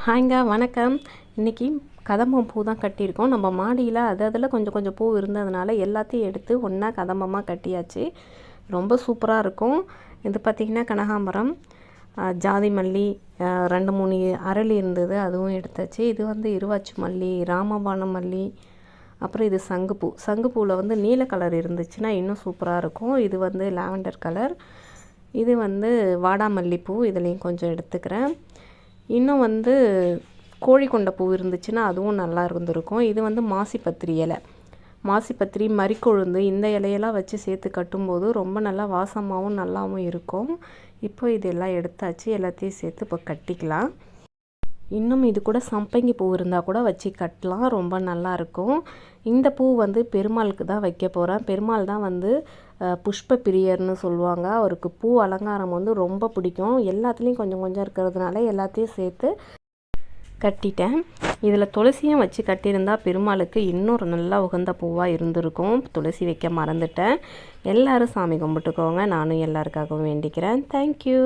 ஹாய்ங்க வணக்கம். இன்றைக்கி கதம்பம் பூ தான் கட்டியிருக்கோம். நம்ம மாடியில் அதில் கொஞ்சம் கொஞ்சம் பூ இருந்ததுனால எல்லாத்தையும் எடுத்து ஒன்றா கதம்பமாக கட்டியாச்சு. ரொம்ப சூப்பராக இருக்கும். இது பார்த்திங்கன்னா கனகாம்பரம், ஜாதி மல்லி, 2-3 அரளி இருந்தது, அதுவும் எடுத்தாச்சு. இது வந்து இருவாச்சி மல்லி, ராமபானம் மல்லி, அப்புறம் இது சங்குப்பூ. சங்குப்பூவில் வந்து நீல கலர் இருந்துச்சுன்னா இன்னும் சூப்பராக இருக்கும். இது வந்து லாவெண்டர் கலர். இது வந்து வாடாமல்லிப்பூ, இதுலேயும் கொஞ்சம் எடுத்துக்கிறேன். இன்னும் வந்து கோழிக்கொண்டை பூ இருந்துச்சுன்னா அதுவும் நல்லா இருந்திருக்கும். இது வந்து மாசிப்பத்திரி இலை, மாசிப்பத்திரி, மறிக்கொழுந்து, இந்த இலையெல்லாம் வச்சு சேர்த்து கட்டும்போது ரொம்ப நல்லா வாசமாகவும் நல்லாவும் இருக்கும். இப்போ இதெல்லாம் எடுத்தாச்சு, எல்லாத்தையும் சேர்த்து இப்போ கட்டிக்கலாம். இன்னும் இது கூட சம்பங்கி பூ இருந்தால் கூட வச்சு கட்டலாம், ரொம்ப நல்லாயிருக்கும். இந்த பூ வந்து பெருமாளுக்கு தான் வைக்க போகிறேன். பெருமாள் தான் வந்து புஷ்ப பிரியர்னு சொல்லுவாங்க. அவருக்கு பூ அலங்காரம் வந்து ரொம்ப பிடிக்கும். எல்லாத்துலேயும் கொஞ்சம் கொஞ்சம் இருக்கிறதுனால எல்லாத்தையும் சேர்த்து கட்டிட்டேன். இதில் துளசியும் வச்சு கட்டியிருந்தால் பெருமாளுக்கு இன்னொரு நல்ல உகந்த பூவாக இருந்திருக்கும். துளசி வைக்க மறந்துட்டேன். எல்லோரும் சாமி கும்பிட்டுக்கோங்க. நானும் எல்லாருக்காகவும் வேண்டிக்கிறேன். தேங்க்யூ.